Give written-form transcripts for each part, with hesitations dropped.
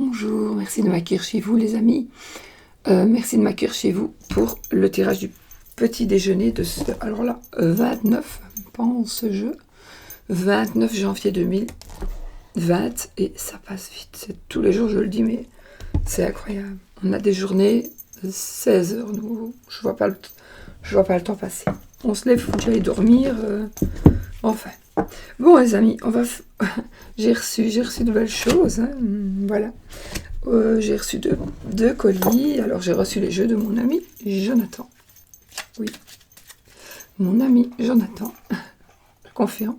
Bonjour, merci de m'accueillir chez vous les amis. Merci de m'accueillir chez vous pour le tirage du petit déjeuner de ce... Alors là, 29, pense-je, 29 janvier 2020 et ça passe vite. C'est tous les jours, je le dis, mais c'est incroyable. On a des journées de 16 heures, nous, je vois pas le temps passer. On se lève, il faut que j'aille dormir, enfin. Bon les amis, j'ai reçu de belles choses, hein, voilà. J'ai reçu deux colis. Alors j'ai reçu les jeux de mon ami Jonathan. Oui, mon ami Jonathan, je confirme.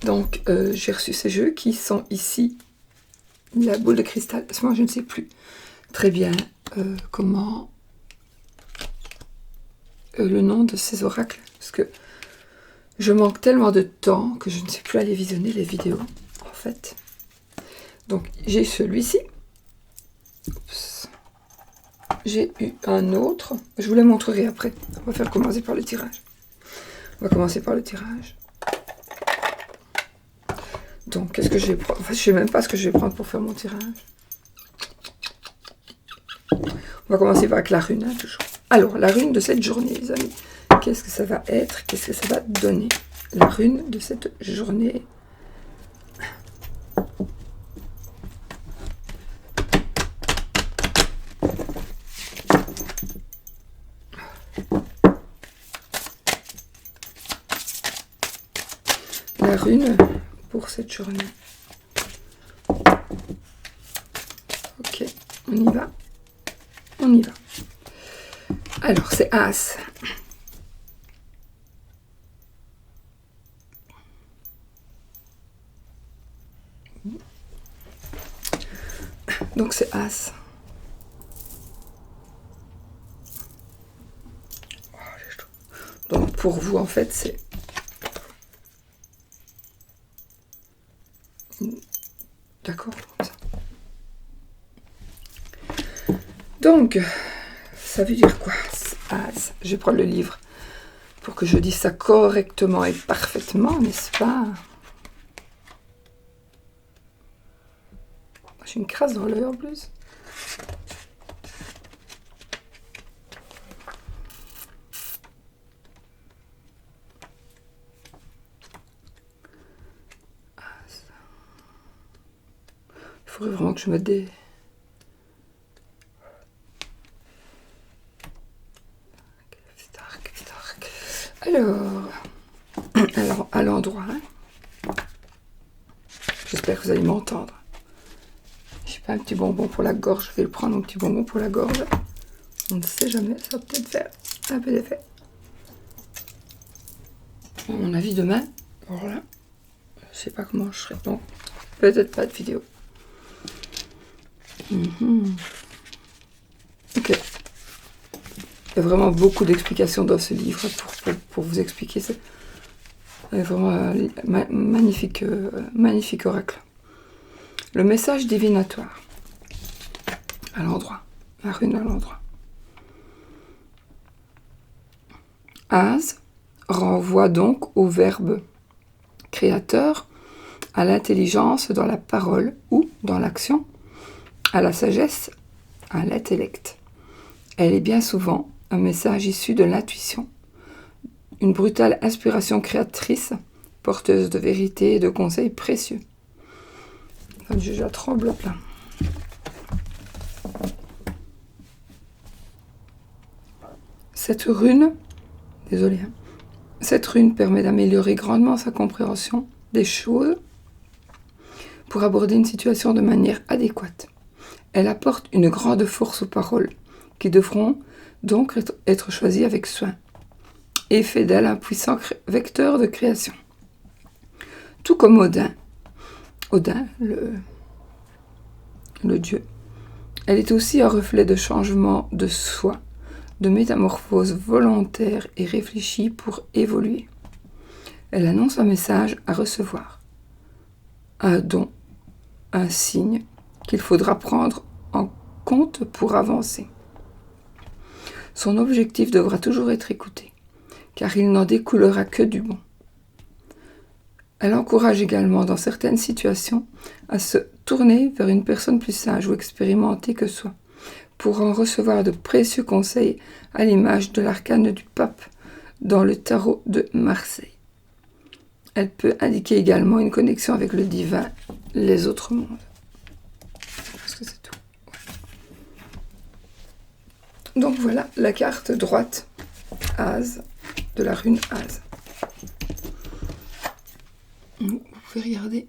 Donc j'ai reçu ces jeux qui sont ici. La boule de cristal, parce que moi je ne sais plus très bien comment le nom de ces oracles, parce que je manque tellement de temps que je ne sais plus aller visionner les vidéos en fait. Donc j'ai celui-ci. J'ai eu un autre. Je vous les montrerai après. On va commencer par le tirage. Donc qu'est-ce que je vais prendre? En fait, je ne sais même pas ce que je vais prendre pour faire mon tirage. On va commencer avec la rune, hein, toujours. Alors, la rune de cette journée, les amis. Qu'est-ce que ça va être? Qu'est-ce que ça va donner? La rune de cette journée. La rune pour cette journée. Ok, on y va. Alors, c'est As. Donc, c'est As. Donc, pour vous, en fait, c'est... D'accord, comme ça. Donc, ça veut dire quoi? As. Je vais prendre le livre pour que je dise ça correctement et parfaitement, n'est-ce pas? J'ai une crasse dans l'œil en plus. Il faudrait vraiment que je mette des... Alors à l'endroit, hein. J'espère que vous allez m'entendre. Je sais pas, un petit bonbon pour la gorge, je vais le prendre, un petit bonbon pour la gorge. On ne sait jamais, ça va peut-être faire un peu d'effet. À mon avis, demain, voilà, je sais pas comment je serai, donc peut-être pas de vidéo. Ok. Il y a vraiment beaucoup d'explications dans ce livre pour vous expliquer. C'est vraiment magnifique, magnifique oracle. Le message divinatoire. À l'endroit. La rune à l'endroit. As renvoie donc au verbe créateur, à l'intelligence dans la parole ou dans l'action, à la sagesse, à l'intellect. Elle est bien souvent un message issu de l'intuition, une brutale inspiration créatrice, porteuse de vérité et de conseils précieux. Je tremble à plein. Cette rune, désolée, hein, cette rune permet d'améliorer grandement sa compréhension des choses pour aborder une situation de manière adéquate. Elle apporte une grande force aux paroles, qui devront donc être choisies avec soin, et fait d'elle un puissant vecteur de création. Tout comme Odin, le dieu, elle est aussi un reflet de changement de soi, de métamorphose volontaire et réfléchie pour évoluer. Elle annonce un message à recevoir, un don, un signe qu'il faudra prendre en compte pour avancer. Son objectif devra toujours être écouté, car il n'en découlera que du bon. Elle encourage également, dans certaines situations, à se tourner vers une personne plus sage ou expérimentée que soi, pour en recevoir de précieux conseils à l'image de l'arcane du pape dans le tarot de Marseille. Elle peut indiquer également une connexion avec le divin, les autres mondes. Je pense que c'est tout. Donc voilà la carte droite, As, de la rune As. Vous pouvez regarder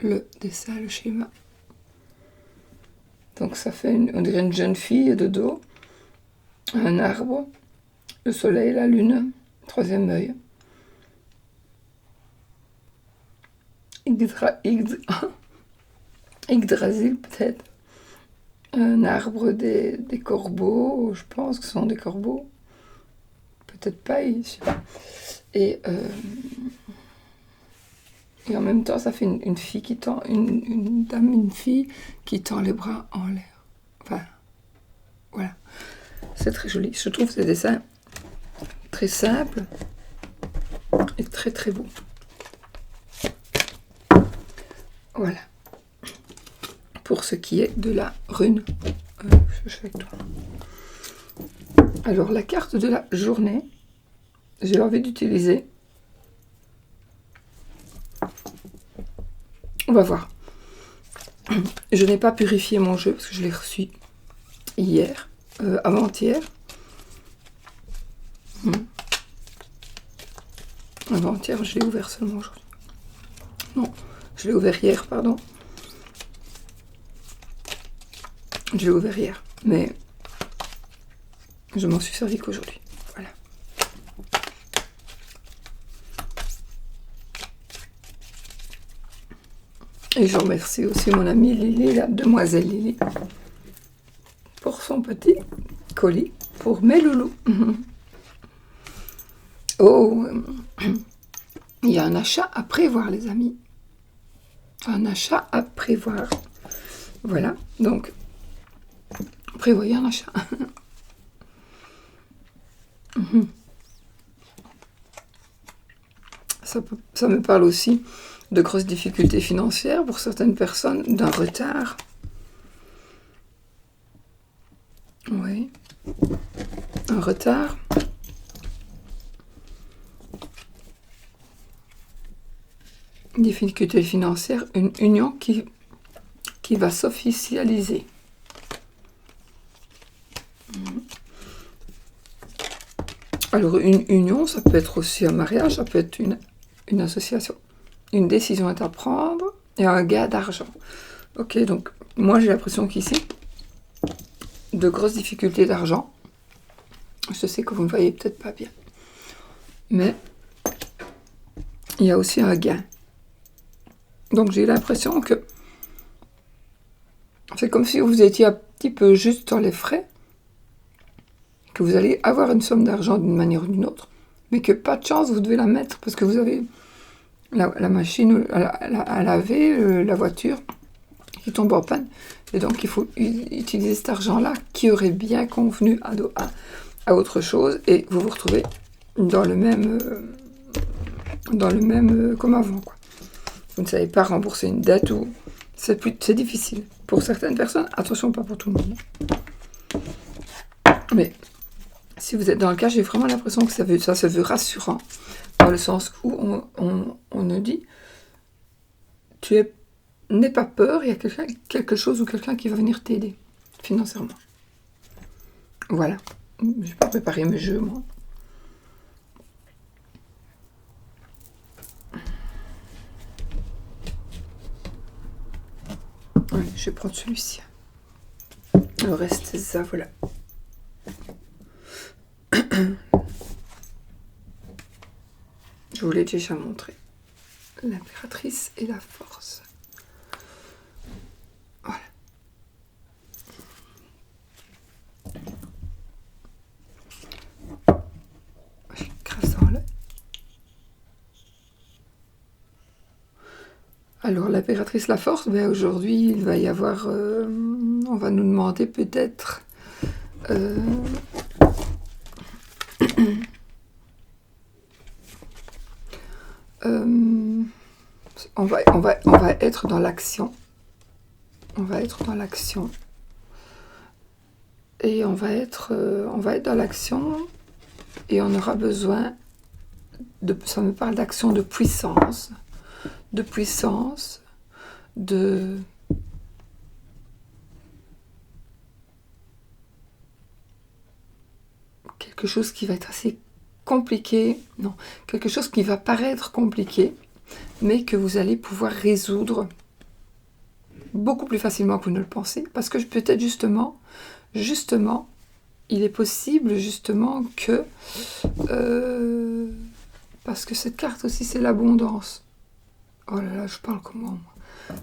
le dessin, le schéma. Donc ça fait on dirait une jeune fille de dos, un arbre, le soleil, la lune, troisième œil. Yggdrasil peut-être. Un arbre des corbeaux, je pense que ce sont des corbeaux. Peut-être pas, je sais pas. Et en même temps, ça fait une fille qui tend, une fille qui tend les bras en l'air. Enfin, voilà. C'est très joli. Je trouve ces dessins très simples et très très beaux. Voilà. Pour ce qui est de la rune. Je fais avec toi. Alors, la carte de la journée, j'ai envie d'utiliser. On va voir. Je n'ai pas purifié mon jeu parce que je l'ai reçu hier, avant-hier. Avant-hier, je l'ai ouvert seulement aujourd'hui. Non, je l'ai ouvert hier, pardon. Je l'ai ouvert hier, mais je m'en suis servi qu'aujourd'hui. Voilà. Et je remercie aussi mon amie Lily, la demoiselle Lily, pour son petit colis pour mes loulous. Oh, il y a un achat à prévoir, les amis. Un achat à prévoir. Voilà, donc, prévoyez un achat. Ça me parle aussi de grosses difficultés financières pour certaines personnes, d'un retard. Oui, un retard. Difficultés financières, une union qui va s'officialiser. Alors, une union, ça peut être aussi un mariage, ça peut être une association. Une décision est à prendre et un gain d'argent. Ok, donc, moi, j'ai l'impression qu'ici, de grosses difficultés d'argent. Je sais que vous ne voyez peut-être pas bien. Mais, il y a aussi un gain. Donc, j'ai l'impression que c'est comme si vous étiez un petit peu juste dans les frais, que vous allez avoir une somme d'argent d'une manière ou d'une autre, mais que pas de chance, vous devez la mettre parce que vous avez la machine à laver, la voiture qui tombe en panne. Et donc, il faut utiliser cet argent-là qui aurait bien convenu à autre chose et vous vous retrouvez dans le même comme avant, quoi. Vous ne savez pas rembourser une dette ou c'est difficile. Pour certaines personnes, attention, pas pour tout le monde. Mais si vous êtes dans le cas, j'ai vraiment l'impression que ça se veut rassurant, dans le sens où on nous dit n'aie pas peur, il y a quelque chose ou quelqu'un qui va venir t'aider financièrement. Voilà. Je n'ai pas préparé mes jeux, moi. Allez, je vais prendre celui-ci. Le reste, c'est ça, voilà. Je vous l'ai déjà montré. L'impératrice et la force. Voilà. Je crasse dans l'œil. Alors, l'impératrice, la force, ben aujourd'hui, il va y avoir... on va nous demander peut-être... On va être dans l'action. On va être dans l'action. Et on va être dans l'action et on aura besoin de... Ça me parle d'action, de puissance, de quelque chose qui va être assez compliqué, non, quelque chose qui va paraître compliqué, mais que vous allez pouvoir résoudre beaucoup plus facilement que vous ne le pensez, parce que peut-être justement, il est possible justement que, parce que cette carte aussi c'est l'abondance. Oh là là, je parle comment moi?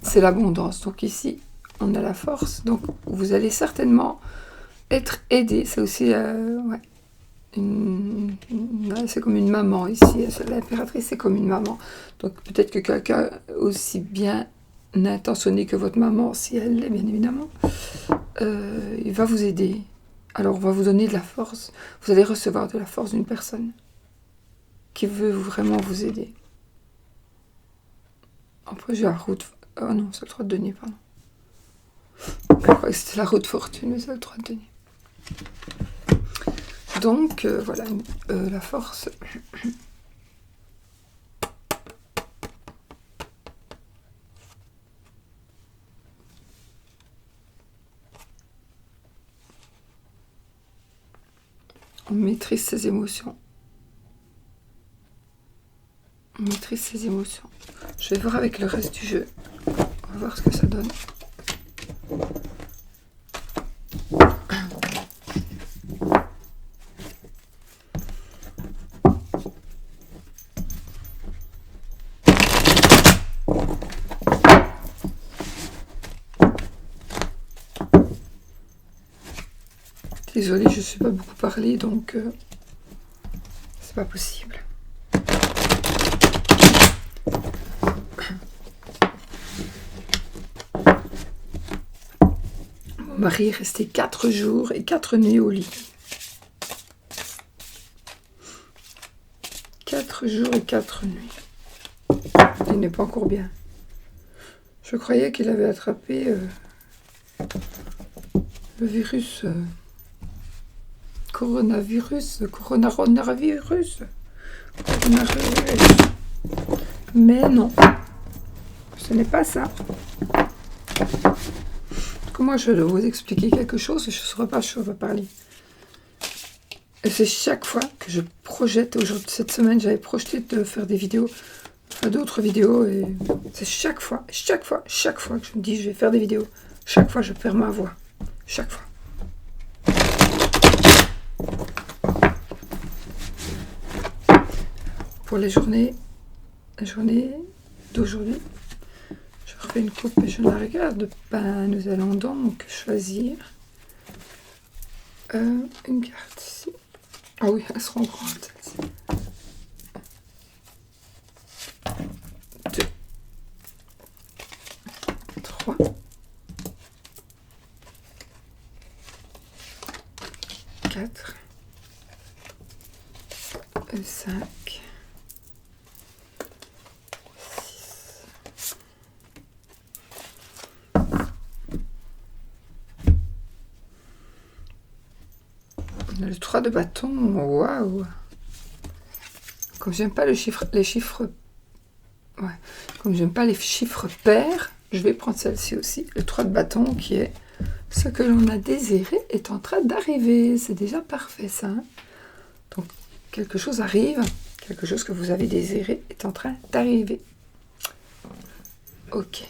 C'est l'abondance. Donc ici, on a la force. Donc vous allez certainement être aidé. C'est aussi, ouais, c'est comme une maman ici. L'impératrice, c'est comme une maman. Donc peut-être que quelqu'un aussi bien intentionné que votre maman, si elle l'est bien évidemment, il va vous aider. Alors on va vous donner de la force. Vous allez recevoir de la force d'une personne qui veut vraiment vous aider. Après j'ai la route... Oh non, c'est le 3 de denier, pardon. Je crois que c'était la roue de fortune, mais c'est le 3 de denier. Donc, voilà, la force. On maîtrise ses émotions. On maîtrise ses émotions. Je vais voir avec le reste du jeu. On va voir ce que ça donne. Désolée, je ne suis pas beaucoup parlé, donc c'est pas possible. Mon mari est resté 4 jours et 4 nuits au lit. 4 jours et 4 nuits. Il n'est pas encore bien. Je croyais qu'il avait attrapé le virus... Coronavirus. Mais non, ce n'est pas ça. Comment je dois vous expliquer quelque chose, je ne saurais pas, je ne saurais pas parler. Et c'est chaque fois que je projette, aujourd'hui, cette semaine, j'avais projeté de faire des vidéos, enfin d'autres vidéos, et c'est chaque fois que je me dis je vais faire des vidéos, chaque fois je perds ma voix, chaque fois. Pour la journée d'aujourd'hui, je refais une coupe mais je ne la regarde pas. Nous allons donc choisir une carte ici. Ah oui, elles seront grandes celles-ci. 2, 3, 4 et 5. Le 3 de bâton, waouh! Comme j'aime pas les chiffres, ouais, comme j'aime pas les chiffres pairs, je vais prendre celle-ci aussi. Le 3 de bâton qui est ce que l'on a désiré est en train d'arriver. C'est déjà parfait ça. Hein? Donc quelque chose arrive, quelque chose que vous avez désiré est en train d'arriver. Ok.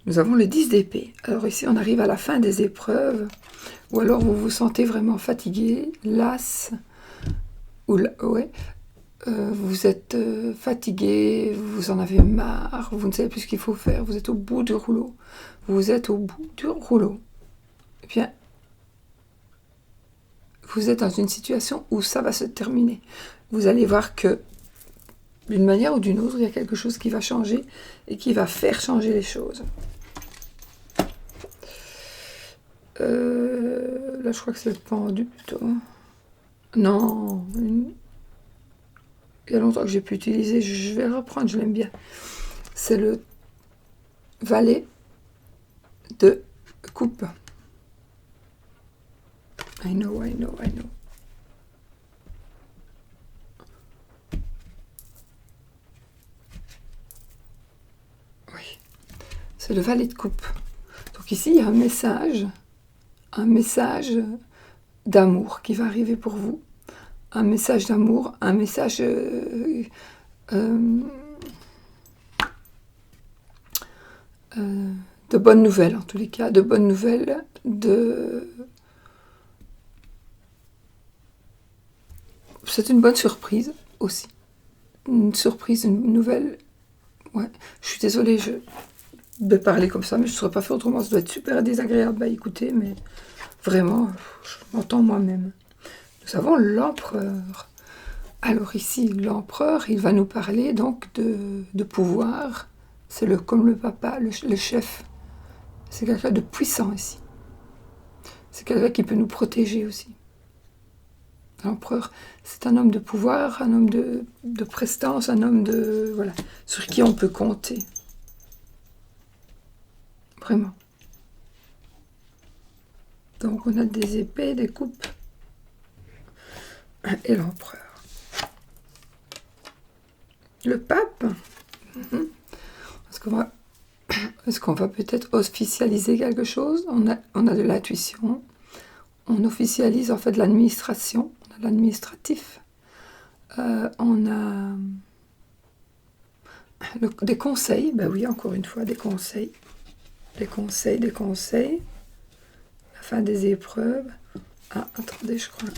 Nous avons le 10 d'épée. Alors ici, on arrive à la fin des épreuves, ou alors vous vous sentez vraiment fatigué, las, ou ouais, vous êtes fatigué, vous en avez marre, vous ne savez plus ce qu'il faut faire, vous êtes au bout du rouleau. Vous êtes au bout du rouleau. Eh bien, vous êtes dans une situation où ça va se terminer. Vous allez voir que, d'une manière ou d'une autre, il y a quelque chose qui va changer et qui va faire changer les choses. Là, je crois que c'est le pendu plutôt. Non, il y a longtemps que j'ai pu utiliser. Je vais reprendre, je l'aime bien. C'est le valet de coupe. I know. Oui, c'est le valet de coupe. Donc ici, il y a un message d'amour qui va arriver pour vous. Un message d'amour, un message de bonnes nouvelles, en tous les cas, de bonnes nouvelles, c'est une bonne surprise aussi. Une surprise, une nouvelle. Ouais, je suis désolée, je vais parler comme ça, mais je ne saurais pas faire autrement. Ça doit être super désagréable à écouter, mais vraiment, je m'entends moi-même. Nous avons l'empereur. Alors ici, l'empereur, il va nous parler donc de pouvoir. C'est comme le papa, le chef. C'est quelqu'un de puissant ici. C'est quelqu'un qui peut nous protéger aussi. L'empereur, c'est un homme de pouvoir, un homme de prestance, un homme voilà, sur qui on peut compter. Vraiment. Donc on a des épées, des coupes et l'empereur. Le pape, est-ce qu'on va peut-être officialiser quelque chose? On a de l'intuition, on officialise en fait de l'administration, on a de l'administratif, on a des conseils, ben oui, encore une fois, des conseils, la fin des épreuves. Ah, attendez, je crois.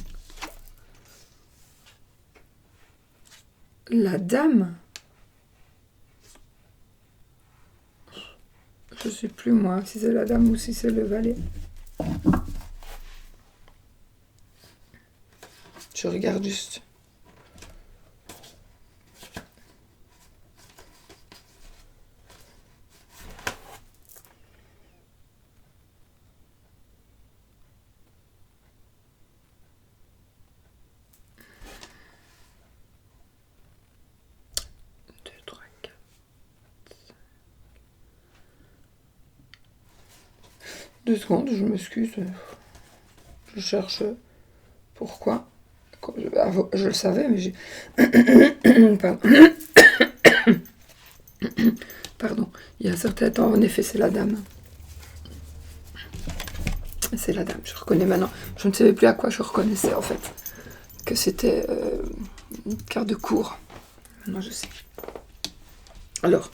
La dame. Je ne sais plus moi, si c'est la dame ou si c'est le valet. Je regarde juste. Deux secondes, je m'excuse. Je cherche pourquoi. Je le savais, mais j'ai... Pardon. Pardon. Il y a un certain temps, en effet, c'est la dame. C'est la dame, je reconnais maintenant. Je ne savais plus à quoi je reconnaissais, en fait. Que c'était une carte de cour. Maintenant, je sais. Alors,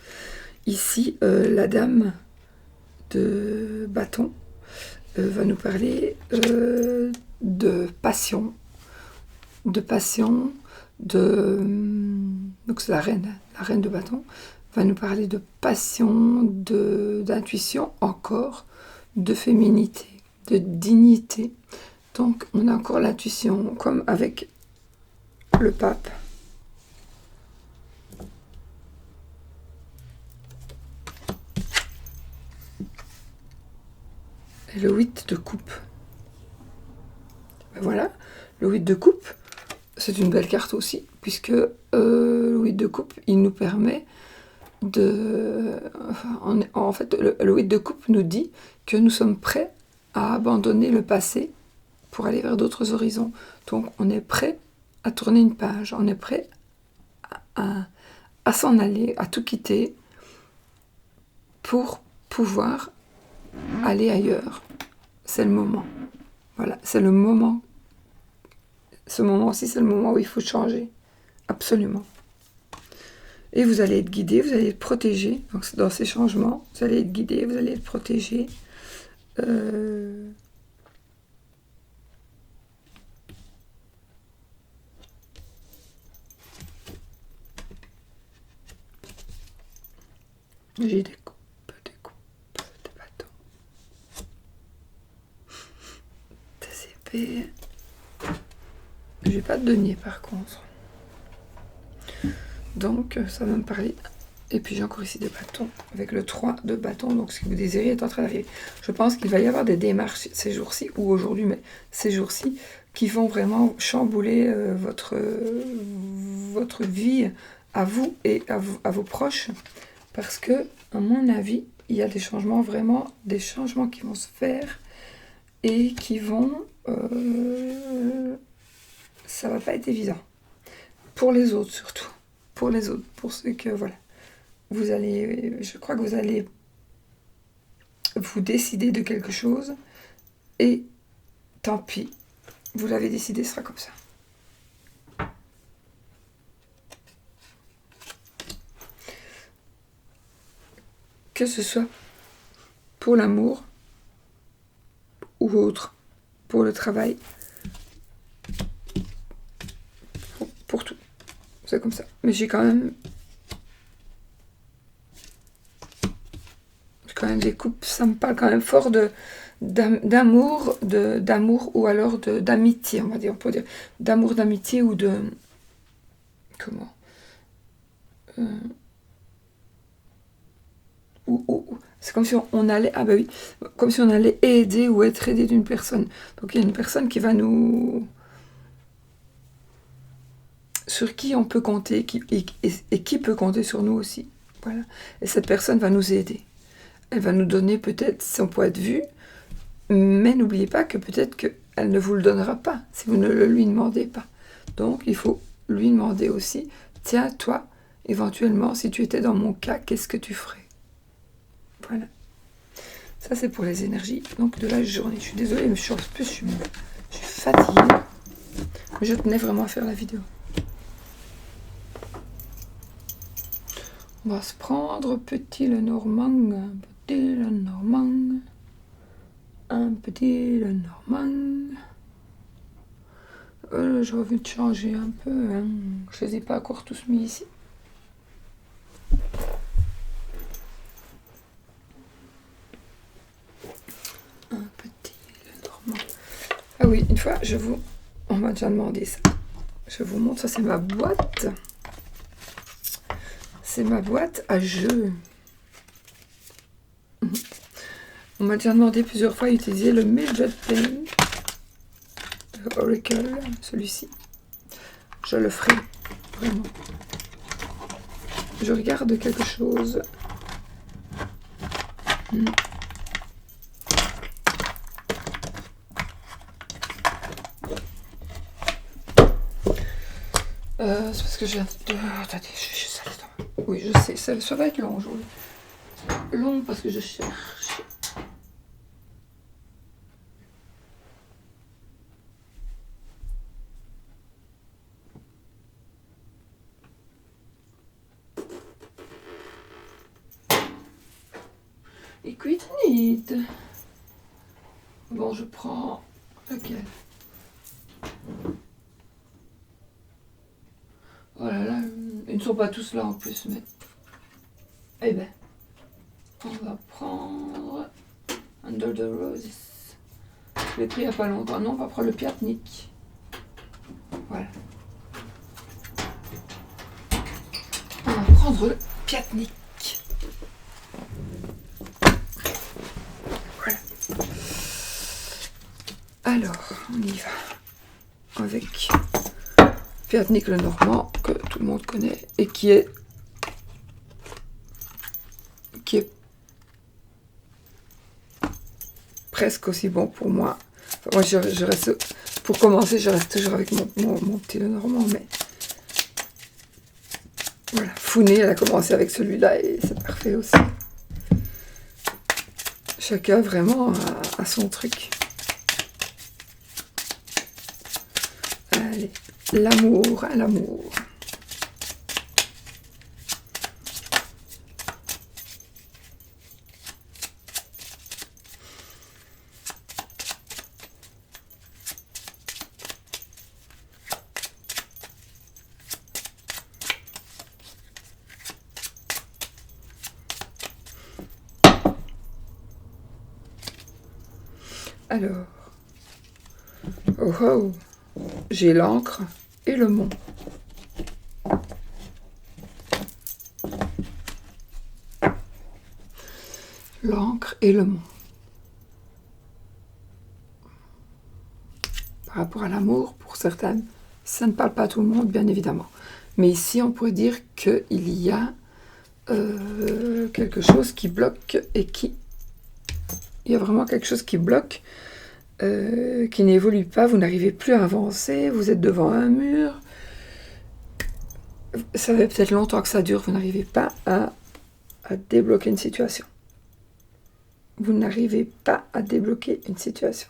ici, la dame de bâton va nous parler de passion. Donc c'est la reine de bâton, va nous parler de passion, d'intuition, encore, de féminité, de dignité. Donc on a encore l'intuition, comme avec le pape. Et le 8 de coupe. Ben voilà, le 8 de coupe, c'est une belle carte aussi, puisque le 8 de coupe, il nous permet en fait, le 8 de coupe nous dit que nous sommes prêts à abandonner le passé pour aller vers d'autres horizons. Donc on est prêt à tourner une page, on est prêt à s'en aller, à tout quitter pour pouvoir aller ailleurs. C'est le moment. Voilà, c'est le moment. Ce moment-ci, c'est le moment où il faut changer. Absolument. Et vous allez être guidé, vous allez être protégé. Donc dans ces changements, vous allez être guidé, vous allez être protégé. J'ai des bâtons, des épées. J'ai pas de denier par contre. Donc ça va me parler Et puis j'ai encore ici des bâtons, avec le 3 de bâton, donc ce que vous désirez est en train d'arriver. Je pense qu'il va y avoir des démarches ces jours-ci, ou aujourd'hui, mais ces jours-ci, qui vont vraiment chambouler votre vie à vous et à vos proches, parce que, à mon avis, il y a des changements, vraiment des changements qui vont se faire, et qui vont... ça va pas être évident. Pour les autres surtout. Pour les autres, pour ceux que, voilà. Vous allez, je crois que vous allez vous décider de quelque chose et tant pis, vous l'avez décidé, ce sera comme ça. Que ce soit pour l'amour ou autre, pour le travail, pour tout. C'est comme ça. Mais j'ai quand même des coupes, ça me parle quand même fort d'amour ou alors d'amitié, on va dire, on peut dire d'amour, d'amitié ou de comment c'est comme si on allait comme si on allait aider ou être aidé d'une personne. Donc il y a une personne qui va sur qui on peut compter et qui peut compter sur nous aussi. Voilà. Et cette personne va nous aider. Elle va nous donner peut-être son point de vue, mais n'oubliez pas que peut-être qu'elle ne vous le donnera pas si vous ne le lui demandez pas. Donc il faut lui demander aussi, tiens, toi, éventuellement, si tu étais dans mon cas, qu'est-ce que tu ferais? Voilà. Ça, c'est pour les énergies donc de la journée. Je suis désolée, mais je suis fatiguée. Mais je tenais vraiment à faire la vidéo. On va se prendre petit Lenormand, un petit Lenormand, un petit Lenormand. J'ai envie de changer un peu. Hein. Je ne les ai pas encore tous mis ici. Un petit Lenormand. Ah oui, une fois, on m'a déjà demandé ça. Je vous montre, ça c'est ma boîte. C'est ma boîte à jeux. On m'a déjà demandé plusieurs fois d'utiliser le Midget Pen, le Oracle, celui-ci. Je le ferai, vraiment. Je regarde quelque chose. C'est parce que j'ai... Attendez, je suis ça dedans. Oui, je sais, ça va être long aujourd'hui. Long parce que je cherche. Écoute-nite. Bon, je prends lequel? Oh là là, ils ne sont pas tous là en plus, mais... Eh ben, on va prendre Under the Roses. Je l'ai pris il n'y a pas longtemps. Non, on va prendre le Piatnik. Voilà. On va prendre le Piatnik. Voilà. Alors, on y va. Avec Piatnik Lenormand, que tout le monde connaît, et qui est presque aussi bon pour moi. Enfin, moi, je reste, pour commencer, je reste toujours avec mon petit Lenormand, mais voilà. Founé, elle a commencé avec celui-là et c'est parfait aussi. Chacun vraiment a son truc. Allez, l'amour, à l'amour. Alors, oh, j'ai l'encre et le mont. l'encre et le mont. Par rapport à l'amour, pour certaines, ça ne parle pas à tout le monde, bien évidemment. Mais ici, on pourrait dire qu'il y a quelque chose qui bloque et qui... Il y a vraiment quelque chose qui bloque, qui n'évolue pas, vous n'arrivez plus à avancer, vous êtes devant un mur. Ça fait peut-être longtemps que ça dure, vous n'arrivez pas à débloquer une situation. Vous n'arrivez pas à débloquer une situation.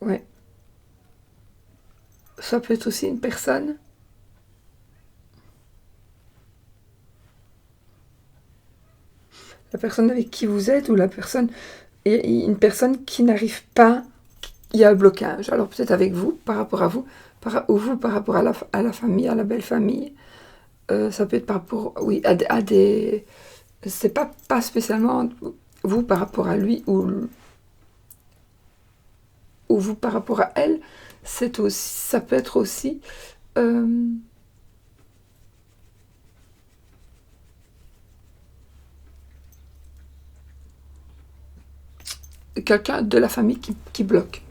Ouais. Ça peut être aussi une personne. La personne avec qui vous êtes ou la personne... Une personne qui n'arrive pas... Il y a un blocage. Alors peut-être avec vous, par rapport à vous, ou vous par rapport à la famille, à la belle famille. Ça peut être par rapport... Oui, à des... C'est pas spécialement vous par rapport à lui ou vous par rapport à elle. C'est aussi, ça peut être aussi... quelqu'un de la famille qui bloque.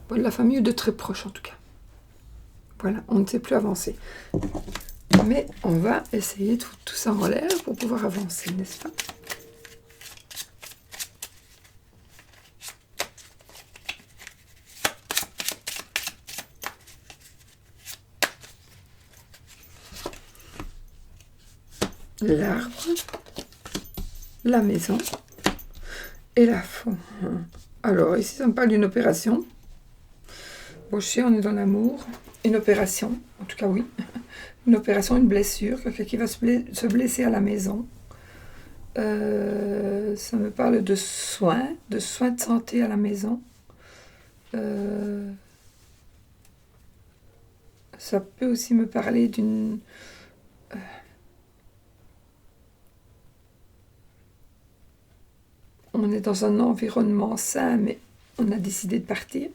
Bon, de la famille ou de très proche en tout cas. Voilà, on ne sait plus avancer. Mais on va essayer de foutre tout ça en l'air pour pouvoir avancer, n'est-ce pas? L'arbre, la maison et la faune. Alors, ici, ça me parle d'une opération. Bon, je sais, on est dans l'amour. Une opération, en tout cas, oui. Une opération, une blessure, quelqu'un qui va se blesser à la maison. Ça me parle de soins de santé à la maison. Ça peut aussi me parler d'une... on est dans un environnement sain, mais on a décidé de partir.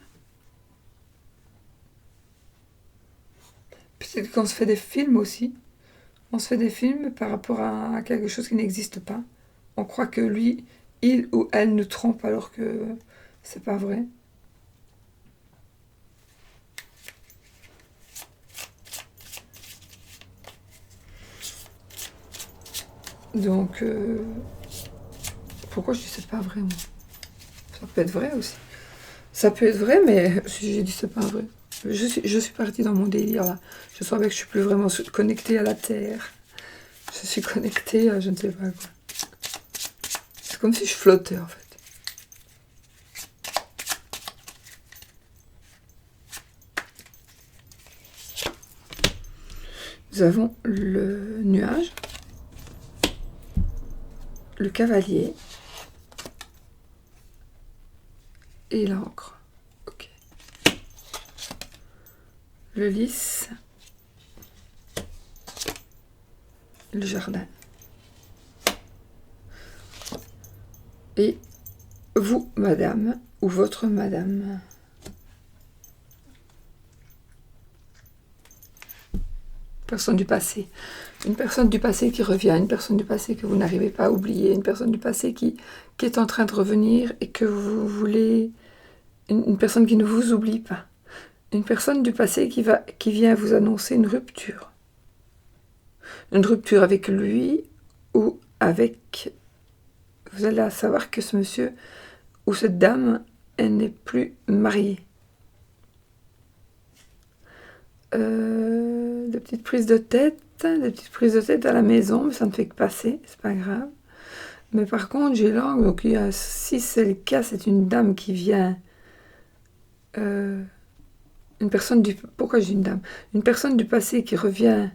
Peut-être qu'on se fait des films aussi. On se fait des films par rapport à quelque chose qui n'existe pas. On croit que lui, il ou elle nous trompe alors que c'est pas vrai. Donc, pourquoi je dis c'est pas vrai, moi? Ça peut être vrai aussi. Ça peut être vrai, mais si j'ai dit c'est pas vrai. Je suis partie dans mon délire là. Je sens que je suis plus vraiment connectée à la terre. Je suis connectée à je ne sais pas quoi. C'est comme si je flottais en fait. Nous avons le nuage, le cavalier et l'encre. Ok. Le lys, le jardin. Et vous, madame, ou votre madame. Personne du passé. Une personne du passé qui revient, une personne du passé que vous n'arrivez pas à oublier, une personne du passé qui est en train de revenir et que vous voulez... Une personne qui ne vous oublie pas. Une personne du passé qui vient vous annoncer une rupture. Une rupture avec lui ou avec... Vous allez savoir que ce monsieur ou cette dame, elle n'est plus mariée. Des petites prises de tête à la maison, mais ça ne fait que passer, c'est pas grave. Mais par contre, j'ai l'angle, donc si c'est le cas, c'est une dame qui vient... une personne du... Pourquoi j'ai une dame? Une personne du passé qui revient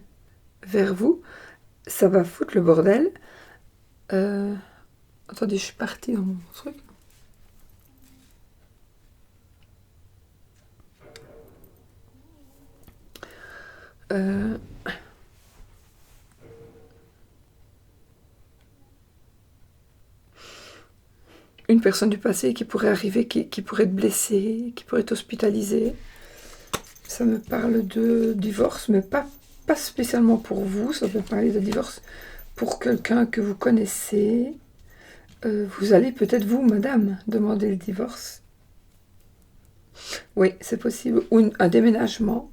vers vous, ça va foutre le bordel. Attendez, je suis partie dans mon truc. Une personne du passé qui pourrait arriver, qui pourrait être blessée, qui pourrait être hospitalisée. Ça me parle de divorce, mais pas pas spécialement pour vous, ça peut parler de divorce pour quelqu'un que vous connaissez. Vous allez peut-être, vous, madame, demander le divorce. Oui, c'est possible. Ou un déménagement.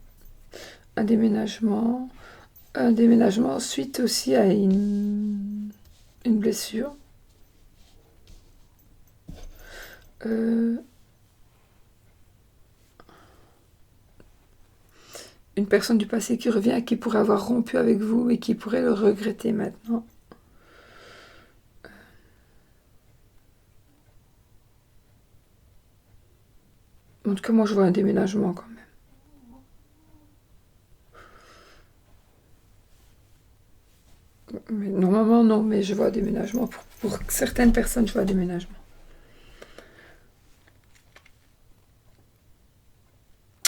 Un déménagement. Un déménagement suite aussi à une blessure. Une personne du passé qui revient, qui pourrait avoir rompu avec vous et qui pourrait le regretter maintenant. En tout cas, moi, je vois un déménagement quand même. Mais normalement, non, mais je vois un déménagement. Pour certaines personnes, je vois un déménagement.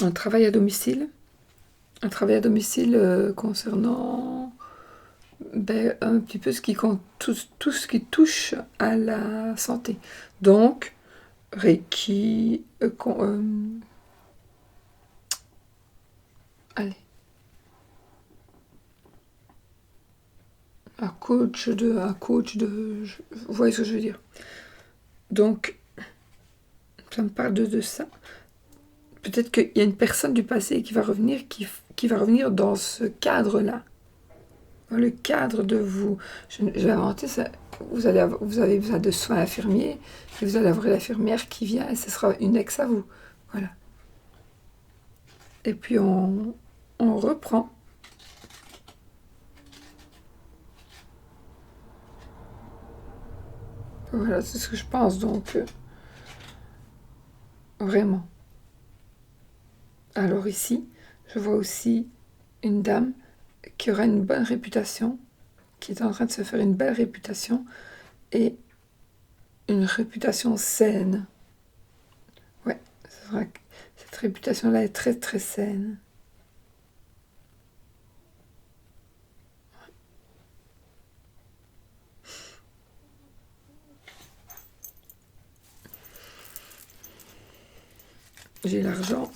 Un travail à domicile. Un travail à domicile concernant un petit peu ce qui compte, tout ce qui touche à la santé. Donc, Reiki, allez, un coach de, vous voyez ce que je veux dire. Donc, ça me parle de ça. Peut-être qu'il y a une personne du passé qui va revenir, qui va revenir dans ce cadre-là. Dans le cadre de vous. Je vais inventer ça. Vous avez besoin de soins infirmiers, et vous allez avoir l'infirmière qui vient, et ce sera une ex à vous. Voilà. Et puis on reprend. Voilà, c'est ce que je pense, donc vraiment. Alors ici, je vois aussi une dame qui aura une bonne réputation, qui est en train de se faire une belle réputation, et une réputation saine. Ouais, c'est vrai que cette réputation-là est très très saine. J'ai l'argent.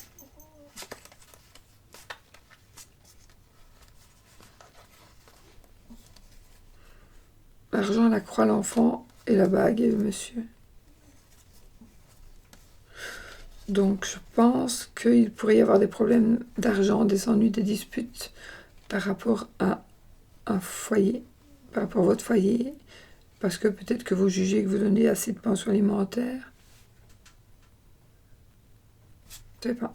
L'argent, la croix, l'enfant et la bague et le monsieur. Donc je pense qu'il pourrait y avoir des problèmes d'argent, des ennuis, des disputes par rapport à un foyer, par rapport à votre foyer, parce que peut-être que vous jugez que vous donnez assez de pension alimentaire. Je sais pas.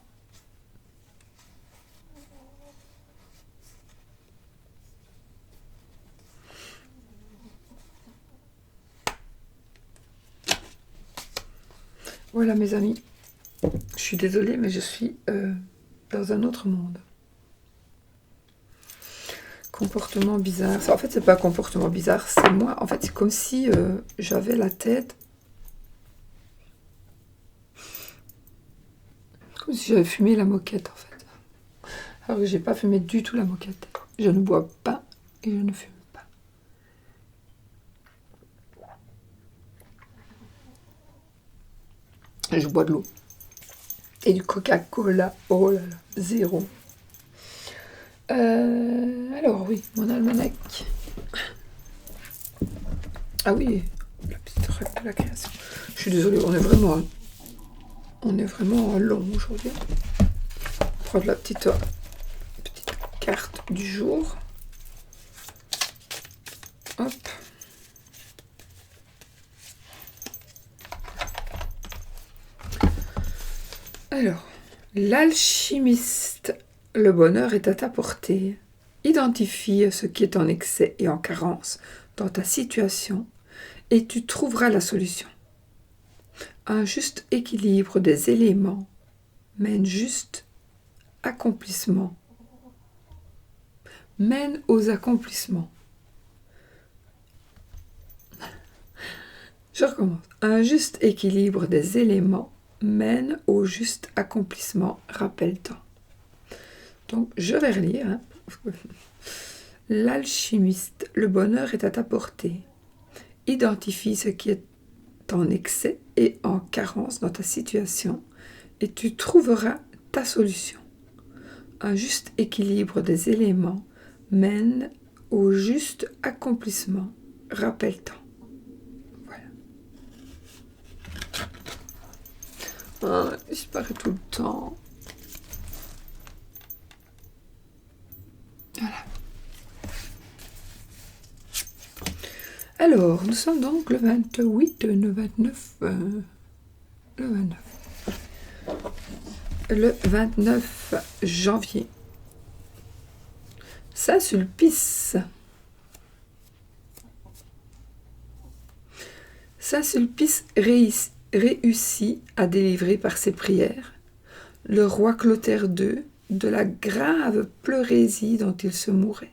Voilà mes amis, je suis désolée mais je suis dans un autre monde. Comportement bizarre. En fait, c'est pas comportement bizarre, c'est moi. En fait, c'est comme si j'avais la tête. Comme si j'avais fumé la moquette, en fait. Alors que j'ai pas fumé du tout la moquette. Je ne bois pas et je ne fume pas. Je bois de l'eau. Et du Coca-Cola. Oh là là, zéro. Alors oui, mon almanach. Ah oui, la petite règle de la création. Je suis désolée, on est vraiment long aujourd'hui. Prendre la petite carte du jour. Hop. Alors, l'alchimiste. Le bonheur est à ta portée. Identifie ce qui est en excès et en carence dans ta situation et tu trouveras la solution. Un juste équilibre des éléments mène juste accomplissement. Mène aux accomplissements. Je recommence. Un juste équilibre des éléments mène au juste accomplissement. Rappelle-toi. Donc, je vais relire. Hein. L'alchimiste, le bonheur est à ta portée. Identifie ce qui est en excès et en carence dans ta situation et tu trouveras ta solution. Un juste équilibre des éléments mène au juste accomplissement. Rappelle-t'en. Voilà. Ah, il disparaît tout le temps. Voilà. Alors, nous sommes donc le 28, le 29, le 29. Le 29 janvier. Saint-Sulpice. Saint-Sulpice réussit à délivrer par ses prières le roi Clotaire II de la grave pleurésie dont il se mourait.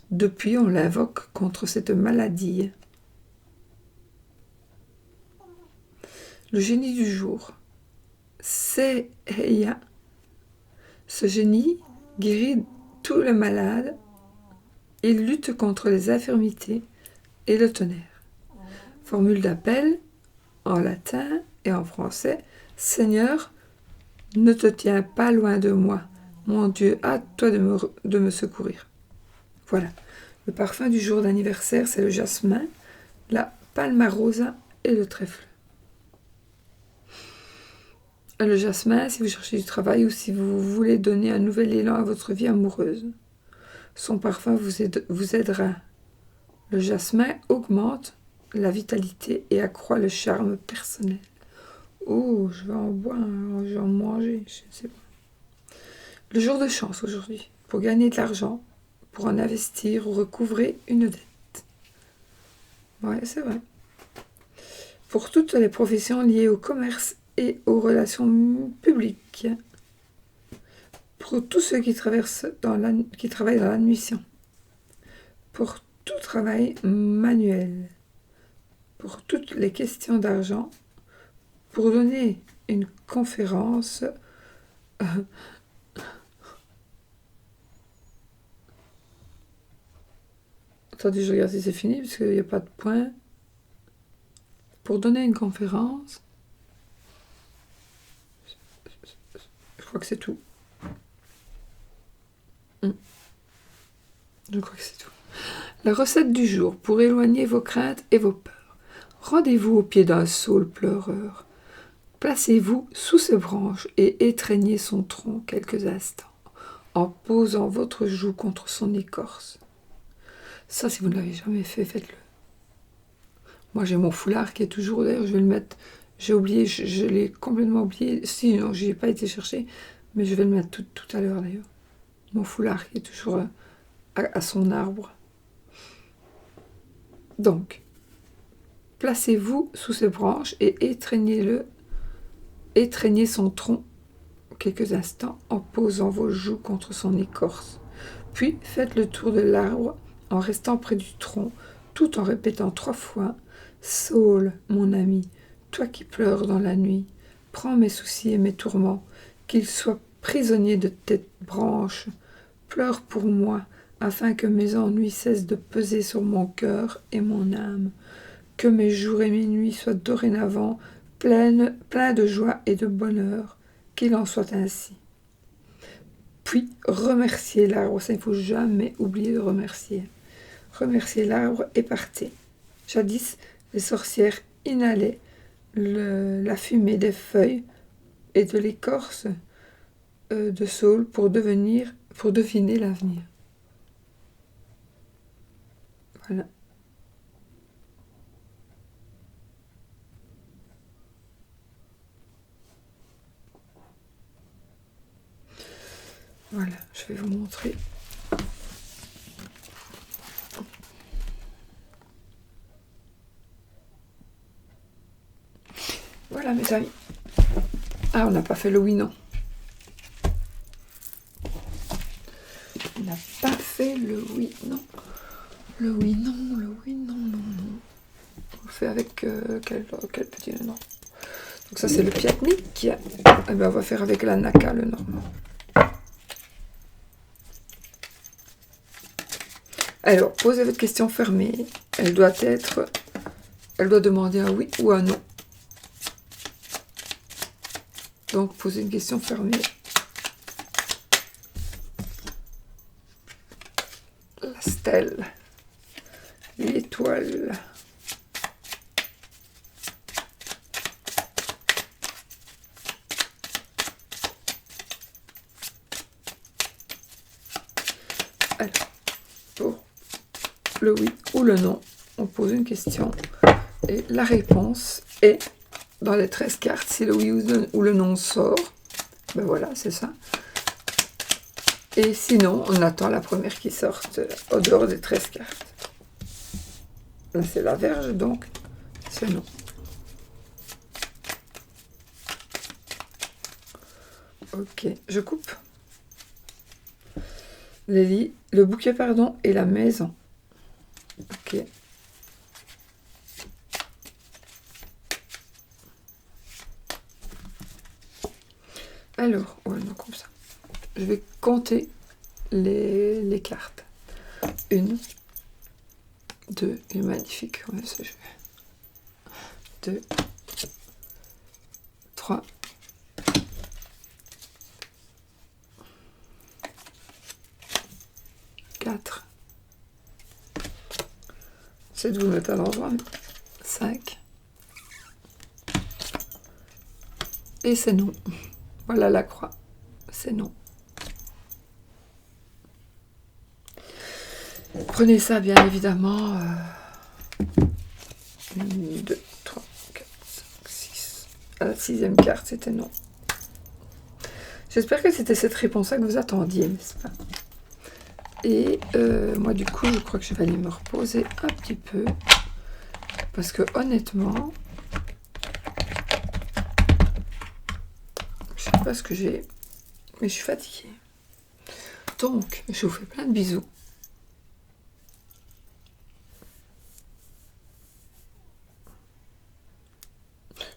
Depuis, on l'invoque contre cette maladie. Le génie du jour. C'est Heya. Ce génie guérit tous les malades. Il lutte contre les infirmités et le tonnerre. Formule d'appel en latin et en français. Seigneur, ne te tiens pas loin de moi. Mon Dieu, hâte-toi de me secourir. Voilà. Le parfum du jour d'anniversaire, c'est le jasmin, la palmarosa et le trèfle. Le jasmin, si vous cherchez du travail ou si vous voulez donner un nouvel élan à votre vie amoureuse. Son parfum vous aidera. Le jasmin augmente la vitalité et accroît le charme personnel. Oh, je vais en boire, je vais en manger, je ne sais pas. Le jour de chance aujourd'hui, pour gagner de l'argent, pour en investir ou recouvrer une dette. Ouais, c'est vrai. Pour toutes les professions liées au commerce et aux relations publiques. Pour tous ceux qui travaillent dans la nutrition. Pour tout travail manuel. Pour toutes les questions d'argent. Pour donner une conférence. Attendez, je regarde si c'est fini, parce qu'il n'y a pas de point. Pour donner une conférence. Je crois que c'est tout. Je crois que c'est tout. La recette du jour, pour éloigner vos craintes et vos peurs. Rendez-vous au pied d'un saule pleureur. Placez-vous sous ses branches et étreignez son tronc quelques instants, en posant votre joue contre son écorce. Ça, si vous ne l'avez jamais fait, faites-le. Moi, j'ai mon foulard qui est toujours... D'ailleurs, je vais le mettre... J'ai oublié, je l'ai complètement oublié. Si, non, j'y ai pas été chercher, mais je vais le mettre tout à l'heure, d'ailleurs. Mon foulard qui est toujours à son arbre. Donc, placez-vous sous ses branches et étreignez son tronc quelques instants en posant vos joues contre son écorce. Puis, faites le tour de l'arbre en restant près du tronc, tout en répétant 3 fois « Saule, mon ami, toi qui pleures dans la nuit, prends mes soucis et mes tourments, qu'ils soient prisonniers de tes branches. Pleure pour moi, afin que mes ennuis cessent de peser sur mon cœur et mon âme. Que mes jours et mes nuits soient dorénavant pleins de joie et de bonheur, qu'il en soit ainsi. » Puis, remerciez l'arbre. Ça, il ne faut jamais oublier de remercier. Remerciez l'arbre et partez. Jadis, les sorcières inhalaient la fumée des feuilles et de l'écorce de saule pour deviner l'avenir. Voilà. Voilà, je vais vous montrer. Voilà, mes amis. Ah, on n'a pas fait le oui, non. On n'a pas fait le oui, non. Le oui, non, le oui, non, non, non. On le fait avec quel petit nom. Donc ça, c'est le piatnik. Et ben, on va faire avec la naka, le normand. Alors, posez votre question fermée. Elle doit demander un oui ou un non. Donc, posez une question fermée. l'étoile. L'étoile. Alors, pour le oui ou le non, on pose une question et la réponse est dans les 13 cartes. Si le oui ou le non sort, ben voilà, c'est ça. Et sinon, on attend la première qui sorte au dehors des 13 cartes. Là, c'est la Vierge, donc c'est non. Ok, je coupe. Le bouquet, pardon, et la maison. Ok. Alors, ouais, non, comme ça. Je vais compter les cartes. 1, 2, et magnifique. Ouais, ce jeu. 2, 3, 4. C'est de vous mettre à l'endroit. 5. Et c'est non. Voilà la croix. C'est non. Prenez ça bien évidemment. 1, 2, 3, 4, 5, 6. À la 6e carte, c'était non. J'espère que c'était cette réponse-là que vous attendiez, n'est-ce pas? Et moi, du coup, je crois que je vais aller me reposer un petit peu. Parce que honnêtement, je sais pas ce que j'ai, mais je suis fatiguée. Donc, je vous fais plein de bisous.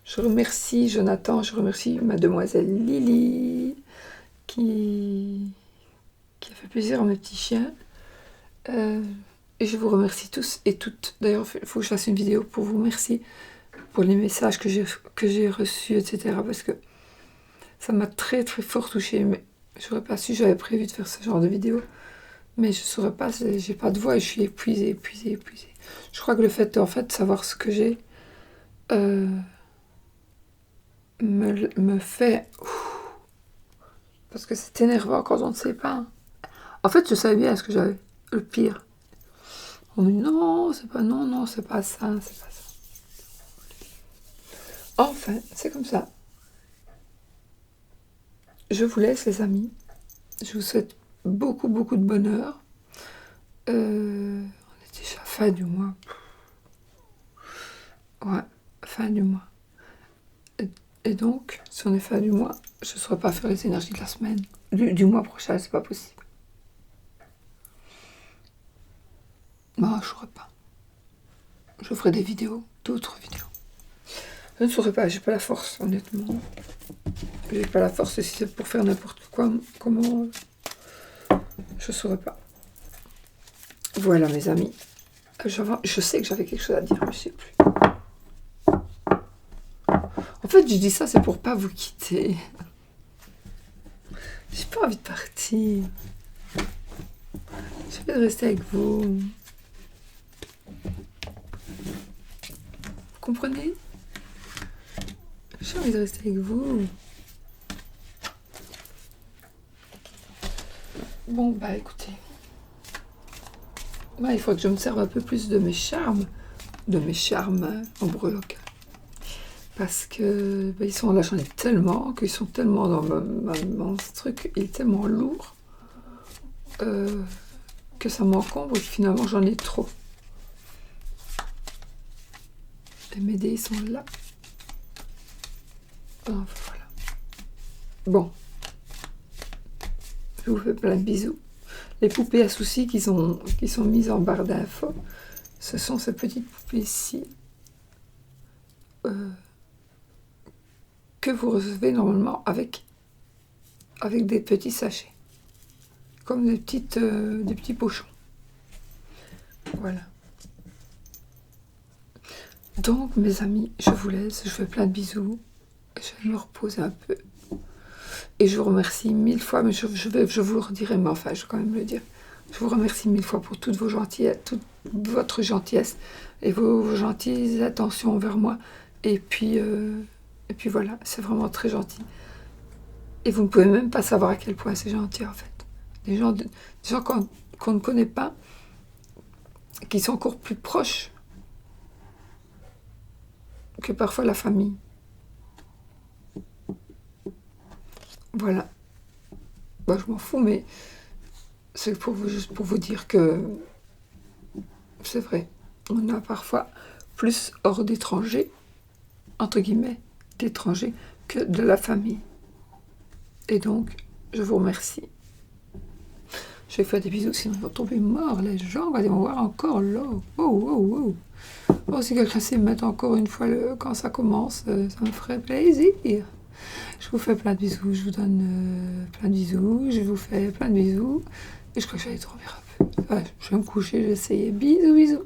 Je remercie Jonathan, je remercie mademoiselle Lily qui a fait plaisir à mes petits chiens. Et je vous remercie tous et toutes. D'ailleurs, il faut que je fasse une vidéo pour vous remercier pour les messages que j'ai reçus, etc. Parce que ça m'a très très fort touchée. Mais j'aurais pas su, j'avais prévu de faire ce genre de vidéo. Mais je saurais pas, j'ai pas de voix et je suis épuisée. Je crois que le fait en fait de savoir ce que j'ai me fait... Parce que c'est énervant quand on ne sait pas. En fait, je savais bien ce que j'avais. Le pire. On me dit non, c'est pas non, c'est pas ça, c'est pas ça. Enfin, c'est comme ça. Je vous laisse, les amis. Je vous souhaite beaucoup de bonheur. On est déjà fin du mois. Ouais, fin du mois. Et donc, si on est fin du mois, je ne saurais pas faire les énergies de la semaine. Du mois prochain, c'est pas possible. Bah, je ne saurais pas. Je ferai des vidéos, d'autres vidéos. Je ne saurais pas, j'ai pas la force, honnêtement. J'ai pas la force, si c'est pour faire n'importe quoi, comment... Je ne saurais pas. Voilà, mes amis. Je sais que j'avais quelque chose à dire, mais je ne sais plus. En fait, je dis ça, c'est pour pas vous quitter. J'ai pas envie de partir. J'ai envie de rester avec vous. Vous comprenez? J'ai envie de rester avec vous. Bon, bah écoutez. Bah, il faut que je me serve un peu plus de mes charmes. De mes charmes en breloque. Parce que bah, ils sont là, j'en ai tellement, qu'ils sont tellement dans mon truc, il est tellement lourd que ça m'encombre et que finalement j'en ai trop. Et mes dés, ils sont là. Enfin, voilà. Bon. Je vous fais plein de bisous. Les poupées à soucis qui sont mises en barre d'infos, ce sont ces petites poupées-ci que vous recevez normalement avec des petits sachets. Comme des petits pochons. Voilà. Donc, mes amis, je vous laisse. Je fais plein de bisous. Je vais me reposer un peu. Et je vous remercie 1000 fois, mais je vous le redirai, mais enfin, je vais quand même le dire. Je vous remercie 1000 fois pour toute votre gentillesse et vos gentilles attentions envers moi. Et puis voilà, c'est vraiment très gentil. Et vous ne pouvez même pas savoir à quel point c'est gentil, en fait. Des gens qu'on ne connaît pas, qui sont encore plus proches que parfois la famille. Voilà. Bah, je m'en fous, mais c'est juste pour vous dire que c'est vrai. On a parfois plus hors d'étrangers, entre guillemets, d'étrangers, que de la famille. Et donc, je vous remercie. Je vais faire des bisous, sinon ils vont tomber morts, les gens. Ils vont voir encore là. Oh. Oh, si quelqu'un sait me mettre encore une fois quand ça commence, ça me ferait plaisir. Je vous fais plein de bisous, je vous donne plein de bisous, je vous fais plein de bisous. Et je crois que j'allais dormir un peu. Ouais, je vais me coucher, je vais essayer. Bisous.